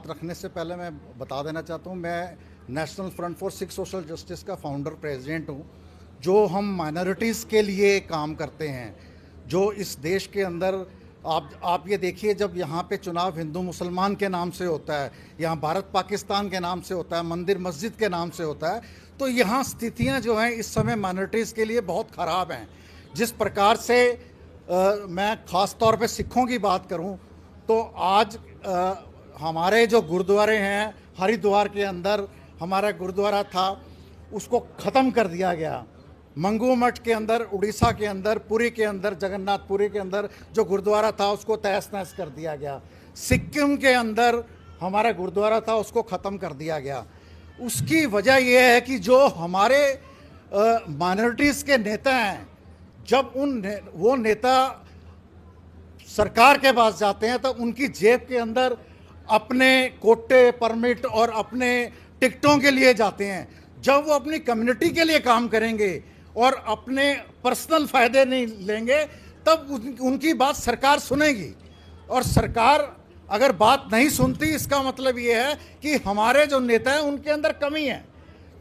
बात रखने से पहले मैं बता देना चाहता हूँ, मैं national front for Sikh social justice का फाउंडर प्रेसिडेंट हूँ। जो हम माइनॉरिटीज़ के लिए काम करते हैं, जो इस देश के अंदर आप ये देखिए, जब यहाँ पे चुनाव हिंदू मुसलमान के नाम से होता है, यहाँ भारत पाकिस्तान के नाम से होता है, मंदिर मस्जिद के नाम से होता है, तो यहाँ स्थितियाँ जो हैं इस समय माइनॉरिटीज़ के लिए बहुत ख़राब हैं। जिस प्रकार से मैं ख़ास तौर पे सिखों की बात करूँ तो आज हमारे जो गुरुद्वारे हैं, हरिद्वार के अंदर हमारा गुरुद्वारा था, उसको ख़त्म कर दिया गया। मंगू मठ के अंदर, उड़ीसा के अंदर, पुरी के अंदर, जगन्नाथपुरी के अंदर जो गुरुद्वारा था उसको तहस नहस कर दिया गया। सिक्किम के अंदर हमारा गुरुद्वारा था, उसको ख़त्म कर दिया गया। उसकी वजह यह है कि जो हमारे माइनॉरिटीज़ के नेता हैं, जब वो नेता सरकार के पास जाते हैं तो उनकी जेब के अंदर अपने कोटे, परमिट और अपने टिकटों के लिए जाते हैं। जब वो अपनी कम्युनिटी के लिए काम करेंगे और अपने पर्सनल फ़ायदे नहीं लेंगे, तब उनकी बात सरकार सुनेगी। और सरकार अगर बात नहीं सुनती, इसका मतलब ये है कि हमारे जो नेता हैं उनके अंदर कमी है।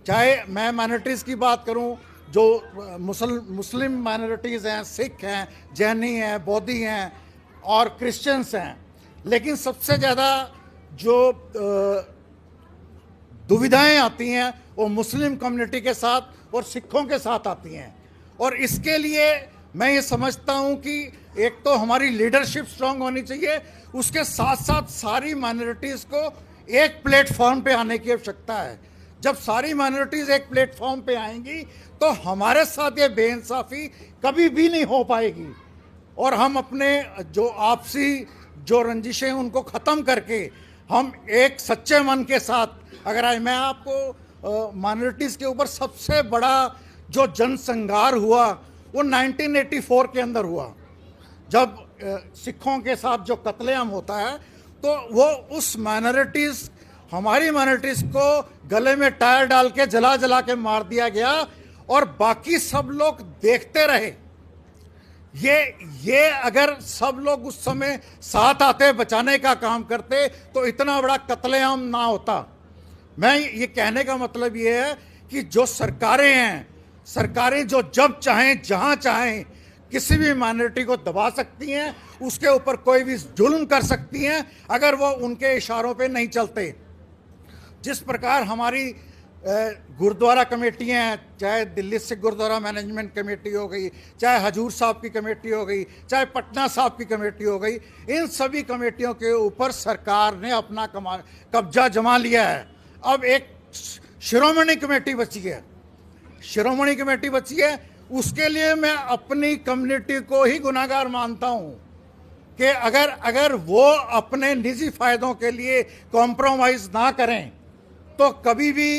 चाहे मैं माइनॉरिटीज़ की बात करूं, जो मुस्लिम माइनॉरिटीज़ हैं, सिख हैं, जैनी हैं, बौद्धी हैं और क्रिश्चियंस हैं, लेकिन सबसे ज़्यादा जो दुविधाएं आती हैं वो मुस्लिम कम्युनिटी के साथ और सिखों के साथ आती हैं। और इसके लिए मैं ये समझता हूँ कि एक तो हमारी लीडरशिप स्ट्रांग होनी चाहिए, उसके साथ साथ सारी माइनॉरिटीज़ को एक प्लेटफॉर्म पे आने की आवश्यकता है। जब सारी माइनॉरिटीज़ एक प्लेटफॉर्म पे आएंगी तो हमारे साथ ये बेइंसाफ़ी कभी भी नहीं हो पाएगी और हम अपने जो आपसी जो रंजिशें उनको ख़त्म करके हम एक सच्चे मन के साथ अगर आए। मैं आपको माइनॉरिटीज़ के ऊपर सबसे बड़ा जो जनसंहार हुआ वो 1984 के अंदर हुआ, जब सिखों के साथ जो कत्लेआम होता है, तो वो उस माइनॉरिटीज़, हमारी माइनॉरिटीज़ को गले में टायर डाल के जला जला के मार दिया गया और बाकी सब लोग देखते रहे। ये अगर सब लोग उस समय साथ आते, बचाने का काम करते, तो इतना बड़ा कत्लेआम ना होता। मैं ये कहने का मतलब ये है कि जो सरकारें हैं, सरकारें जो जब चाहें, जहां चाहें किसी भी माइनॉरिटी को दबा सकती हैं, उसके ऊपर कोई भी जुल्म कर सकती हैं अगर वो उनके इशारों पे नहीं चलते। जिस प्रकार हमारी गुरुद्वारा कमेटियाँ हैं, चाहे दिल्ली सिख गुरुद्वारा मैनेजमेंट कमेटी हो गई, चाहे हजूर साहब की कमेटी हो गई, चाहे पटना साहब की कमेटी हो गई, इन सभी कमेटियों के ऊपर सरकार ने अपना कब्जा जमा लिया है। अब एक शिरोमणि कमेटी बची है, शिरोमणि कमेटी बची है। उसके लिए मैं अपनी कम्युनिटी को ही गुनाहगार मानता हूँ कि अगर वो अपने निजी फायदों के लिए कॉम्प्रोमाइज़ ना करें तो कभी भी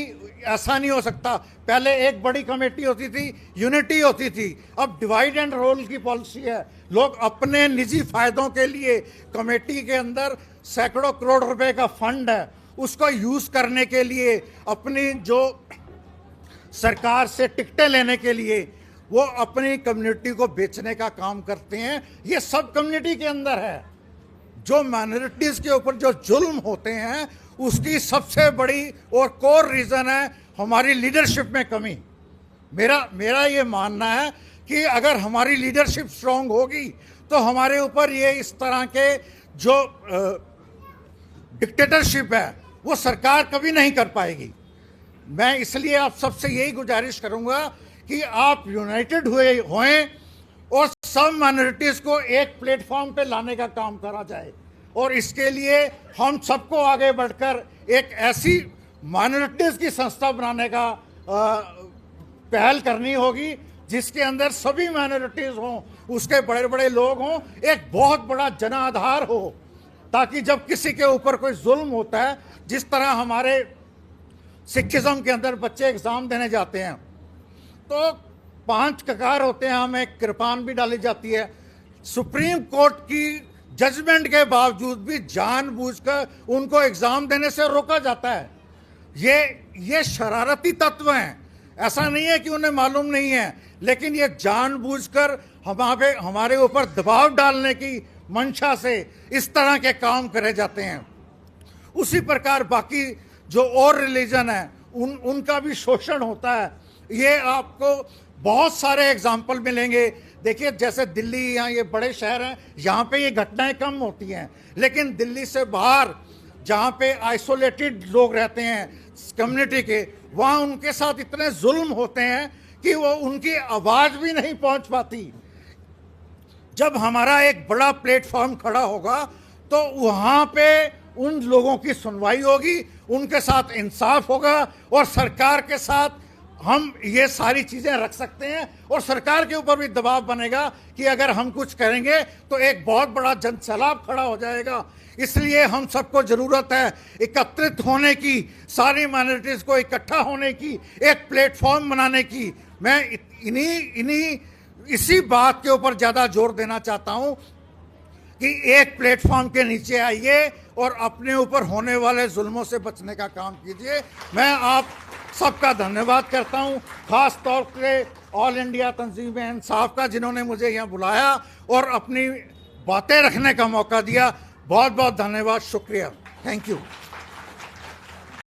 ऐसा नहीं हो सकता। पहले एक बड़ी कमेटी होती थी, यूनिटी होती थी, अब डिवाइड एंड रोल की पॉलिसी है। लोग अपने निजी फायदों के लिए कमेटी के अंदर सैकड़ों करोड़ रुपए का फंड है, उसको यूज़ करने के लिए, अपनी जो सरकार से टिकटें लेने के लिए वो अपनी कम्युनिटी को बेचने का काम करते हैं। ये सब कम्युनिटी के अंदर है। जो माइनॉरिटीज़ के ऊपर जो जुल्म होते हैं उसकी सबसे बड़ी और कोर रीज़न है हमारी लीडरशिप में कमी। मेरा ये मानना है कि अगर हमारी लीडरशिप स्ट्रांग होगी तो हमारे ऊपर ये इस तरह के जो डिक्टेटरशिप है वो सरकार कभी नहीं कर पाएगी। मैं इसलिए आप सबसे यही गुजारिश करूंगा कि आप यूनाइटेड होएं और सब माइनॉरिटीज़ को एक प्लेटफॉर्म पे लाने का काम करा जाए। और इसके लिए हम सबको आगे बढ़कर एक ऐसी माइनॉरिटीज़ की संस्था बनाने का पहल करनी होगी जिसके अंदर सभी माइनॉरिटीज़ हों, उसके बड़े बड़े लोग हों, एक बहुत बड़ा जनाधार हो, ताकि जब किसी के ऊपर कोई जुल्म होता है, जिस तरह हमारे सिखिज़म के अंदर बच्चे एग्ज़ाम देने जाते हैं तो 5 ककार होते हैं, हमें कृपान भी डाली जाती है। सुप्रीम कोर्ट की जजमेंट के बावजूद भी जानबूझकर उनको एग्ज़ाम देने से रोका जाता है। ये शरारती तत्व हैं। ऐसा नहीं है कि उन्हें मालूम नहीं है, लेकिन ये जानबूझकर हमारे ऊपर दबाव डालने की मंशा से इस तरह के काम करे जाते हैं। उसी प्रकार बाकी जो और रिलीजन है उनका भी शोषण होता है। ये आपको बहुत सारे एग्जाम्पल मिलेंगे। देखिए जैसे दिल्ली, यहाँ ये बड़े शहर हैं, यहाँ पे ये घटनाएं कम होती हैं, लेकिन दिल्ली से बाहर जहाँ पे आइसोलेटेड लोग रहते हैं कम्युनिटी के, वहाँ उनके साथ इतने जुल्म होते हैं कि वो उनकी आवाज़ भी नहीं पहुँच पाती। जब हमारा एक बड़ा प्लेटफॉर्म खड़ा होगा तो वहाँ पे उन लोगों की सुनवाई होगी, उनके साथ इंसाफ होगा और सरकार के साथ हम ये सारी चीज़ें रख सकते हैं और सरकार के ऊपर भी दबाव बनेगा कि अगर हम कुछ करेंगे तो एक बहुत बड़ा जन सैलाब खड़ा हो जाएगा। इसलिए हम सबको ज़रूरत है एकत्रित होने की, सारी माइनॉरिटीज़ को इकट्ठा होने की, एक प्लेटफॉर्म बनाने की। मैं इसी बात के ऊपर ज़्यादा जोर देना चाहता हूँ कि एक प्लेटफॉर्म के नीचे आइए और अपने ऊपर होने वाले जुल्मों से बचने का काम कीजिए। मैं आप सबका धन्यवाद करता हूँ, ख़ास तौर पे ऑल इंडिया तंजीम इंसाफ का, जिन्होंने मुझे यहाँ बुलाया और अपनी बातें रखने का मौका दिया। बहुत बहुत धन्यवाद, शुक्रिया, थैंक यू।